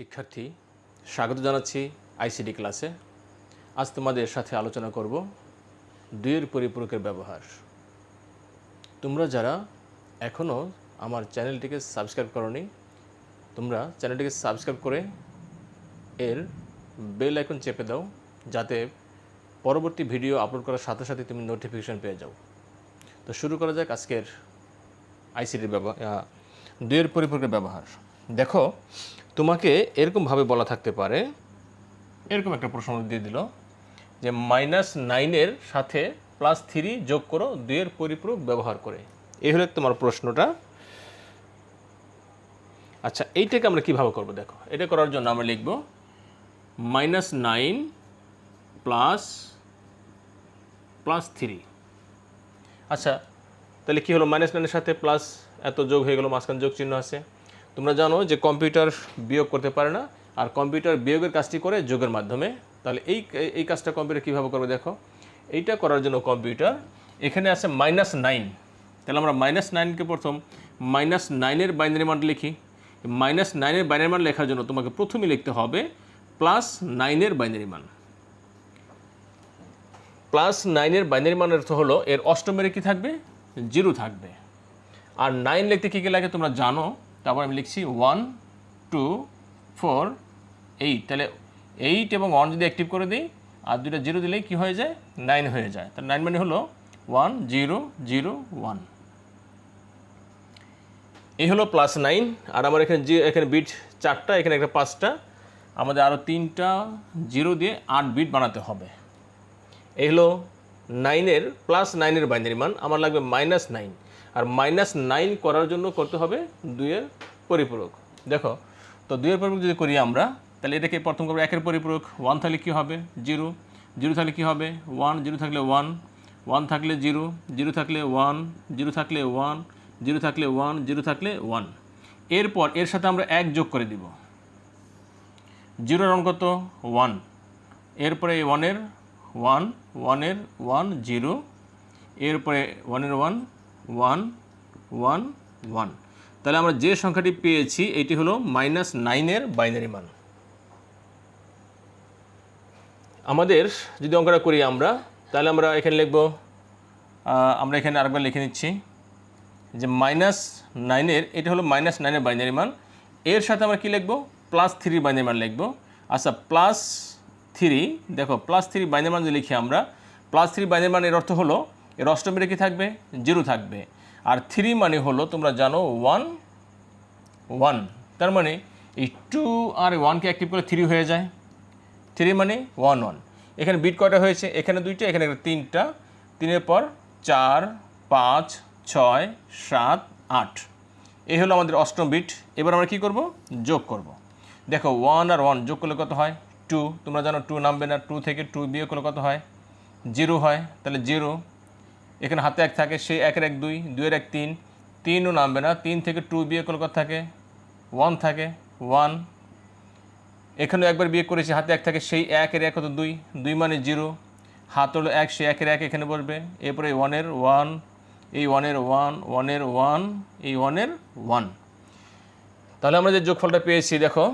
শিক্ষার্থী, স্বাগত জানাচ্ছি আইসিডি ক্লাসে। আজ তোমাদের সাথে আলোচনা করব দুইয়ের পরিপূরকের ব্যবহার। তোমরা যারা এখনও আমার চ্যানেলটিকে সাবস্ক্রাইব করোনি, তোমরা চ্যানেলটিকে সাবস্ক্রাইব করে এর বেল আইকন চেপে দাও, যাতে পরবর্তী ভিডিও আপলোড করার সাথে সাথে তুমি নোটিফিকেশন পেয়ে যাও। তো শুরু করা যাক আজকের আইসিডির দুইয়ের পরিপূরকের ব্যবহার। দেখো, তোমাকে এরকমভাবে বলা থাকতে পারে, এরকম একটা প্রশ্ন দিয়ে দিল যে -9 সাথে +3 যোগ করো দুইয়ের পরিপূরক ব্যবহার করে। এই হলো তোমার প্রশ্নটা। আচ্ছা, এইটাকে আমরা কীভাবে করব? দেখো, এটা করার জন্য আমরা লিখব -9 +3। আচ্ছা, তাহলে কী হলো? -9-এর সাথে প্লাস এত যোগ হয়ে গেল, মাঝখানে যোগ চিহ্ন আছে। তোমরা জানো যে কম্পিউটার বিয়োগ করতে পারে না, আর কম্পিউটার বিয়োগের কাজটি করে যোগের মাধ্যমে। তাহলে এই কাজটা কম্পিউটার কীভাবে করবে? দেখো, এইটা করার জন্য কম্পিউটার এখানে আছে -9। তাহলে আমরা -9কে প্রথম -9-এর বাইনারি মান লিখি। -9-এর বাইনারি মান লেখার জন্য তোমাকে প্রথমেই লিখতে হবে +9-এর বাইনারি মান। +9-এর বাইনারি মানের অর্থ হলো এর অষ্টমের কী থাকবে? 0 থাকবে। আর 9 লিখতে কী কী লাগে তোমরা জানো। তারপর আমি লিখছি 1 2 4 8। তাহলে 8 এবং 1 যদি অ্যাক্টিভ করে দিই আর দুইটা 0 দিলেই কী হয়ে যায়? 9 হয়ে যায়। তাহলে 9 মানে হলো 1 0 0 1। এই হলো +9। আর আমার এখানে বিট 4টা, এখানে একটা 5টা, আমাদের আরও 3টা 0 দিয়ে 8 বিট বানাতে হবে। এই হলো +9-এর বাইনারি মান। আমার লাগবে -9। আর -9 করার জন্য করতে হবে দুইয়ের পরিপূরক। দেখো, তো দুইয়ের পরিপূরক যদি করি আমরা, তাহলে এটাকে প্রথম করবো 1-এর পরিপূরক। 1 থাকলে কী হবে? 0। 0 থাকলে কী হবে? 1। 0 থাকলে 1। 1 থাকলে 0। 0 থাকলে 1। 0 থাকলে 1। 0 থাকলে 1। 0 থাকলে 1। এরপর এর সাথে আমরা 1 যোগ করে দিব। 0-এর মান কত? 1। এরপরে 1-এর 1, 1-এর 1 0, এরপরে 1-এর 1 1 1 1। তাহলে আমরা যে সংখ্যাটি পেয়েছি এটি হলো -9-এর বাইনারি মান। আমাদের যদি অঙ্কটা করি আমরা, তাহলে আমরা এখানে লিখব, আমরা এখানে আরেকবার লিখে নিচ্ছি যে -9-এর, এটা হলো -9-এর বাইনারি মান। এর সাথে আমরা কী লিখব? +3 বাইনারি মান লিখব। আচ্ছা, +3, দেখো +3 বাইনারি মান যদি লিখি আমরা, +3 বাইনারি মান এর অর্থ হলো এর অষ্টমের কী থাকবে? 0 থাকবে। আর 3 মানে হলো তোমরা জানো 1 1। তার মানে এই 2 আর 1কে অ্যাক্টিভ করে 3 হয়ে যায়। 3 মানে 1 1। এখানে বিট কয়টা হয়েছে? এখানে 2টা, এখানে 3টা। 3-এর পর 4 5 6 7 8। এই হলো আমাদের অষ্টম বিট। এবার আমরা কী করব? যোগ করব। দেখো, 1 আর 1 যোগ করলে কত হয়? 2। তোমরা জানো 2 নামবে না। 2 থেকে 2 বিয়োগ করলে কত হয়? 0 হয়। তাহলে 0। এখানে হাতে 1 থাকে, সেই 1-এর 1 2, 2-এর 1 3। 3ও নামবে না। 3 থেকে 2 বিয়োগ করলে কত থাকে? 1 থাকে। 1। এখানেও একবার বিয়োগ করেছি, হাতে 1 থাকে, সেই 1-এর 1 কত? 2। 2 মানে 0। হাত হলো 1, সেই 1-এর 1 এখানে বসবে। এরপরে 1-এর 1, এই 1-এর 1, 1-এর 1, এই 1-এর 1। তাহলে আমরা যে যোগফলটা পেয়েছি, দেখো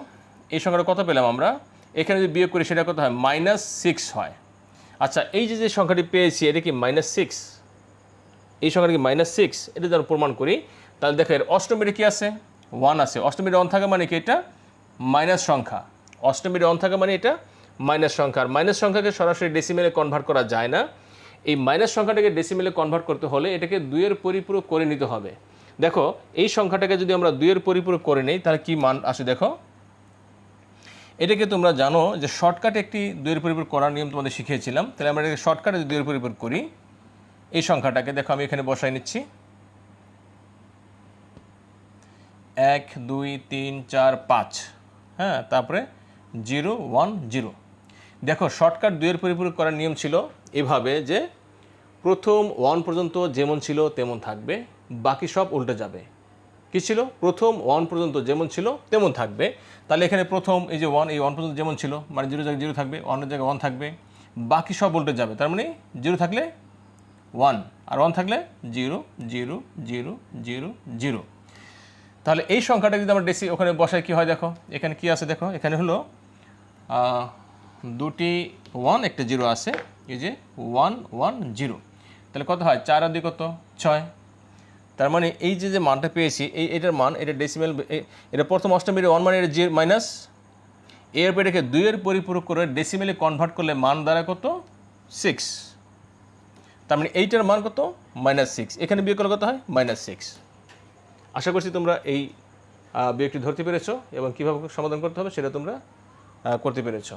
এই সংখ্যাটা কত পেলাম আমরা? এখানে যদি বিয়োগ করি সেটা কত হয়? -6 হয়। আচ্ছা, এই যে সংখ্যাটি পেয়েছি এটা কি -6? এই সংখ্যাটা কি -6? এটা যদি আমরা প্রমাণ করি, তাহলে দেখো এর অষ্টমীতে কী আছে? 1 আছে। অষ্টমীতে 1 থাকা মানে কি? এটা মাইনাস সংখ্যা। অষ্টমীতে 1 থাকা মানে এটা মাইনাস সংখ্যা। আর মাইনাস সংখ্যাকে সরাসরি ডেসিমেলে কনভার্ট করা যায় না। এই মাইনাস সংখ্যাটাকে ডেসিমেলে কনভার্ট করতে হলে এটাকে 2-এর পরিপূরক করে নিতে হবে। দেখো, এই সংখ্যাটাকে যদি আমরা 2-এর পরিপূরক করে নিই, তাহলে কি মান আসে? দেখো, এটাকে তোমরা জানো যে শর্টকাটে একটি 2-এর পরিপূরক করার নিয়ম তোমাদের শিখিয়েছিলাম। তাহলে আমরা এটাকে শর্টকাটে 2-এর পরিপূরক করি। এই সংখ্যাটাকে দেখো আমি এখানে বসাই নিচ্ছি, 1 2 3 4 5। হ্যাঁ, তারপরে 0 1 0। দেখো, শর্টকাট 2-এর পরিপূরক করার নিয়ম ছিল এভাবে যে প্রথম 1 পর্যন্ত যেমন ছিল তেমন থাকবে, বাকি সব উল্টে যাবে। কী ছিল? প্রথম 1 পর্যন্ত যেমন ছিল তেমন থাকবে। তাহলে এখানে প্রথম এই যে 1, এই 1 পর্যন্ত যেমন ছিল, মানে 0 জায়গায় 0 থাকবে, 1-এর জায়গায় 1 থাকবে, বাকি সব উল্টে যাবে। তার মানে 0 থাকলে 1, আর 1 থাকলে 0 0 0 0 0। তাহলে এই সংখ্যাটা যদি আমরা ওখানে বসাই কী হয় দেখো, এখানে কি আছে দেখো, এখানে হলো দুটি 1 একটা 0 আছে, এই যে 1 1 0, তাহলে কত হয় 4 আর 2 কত 6। তার মানে এই যে মানটা পেয়েছি এটার মান, এটা ডেসিমেল, এটা প্রথম অষ্টমীর 1 মানে এটা মাইনাস, এরপর এটাকে 2 এর পরিপূরক করে ডেসিমেলে কনভার্ট করলে মান দ্বারা কত 6। তার মানে এইটার মান কত -6, এখানে বিয়োগ করলে কত হয় -6। আশা করছি তোমরা এই বিয়োগটি ধরতে পেরেছো এবং কীভাবে সমাধান করতে হবে সেটা তোমরা করতে পেরেছো।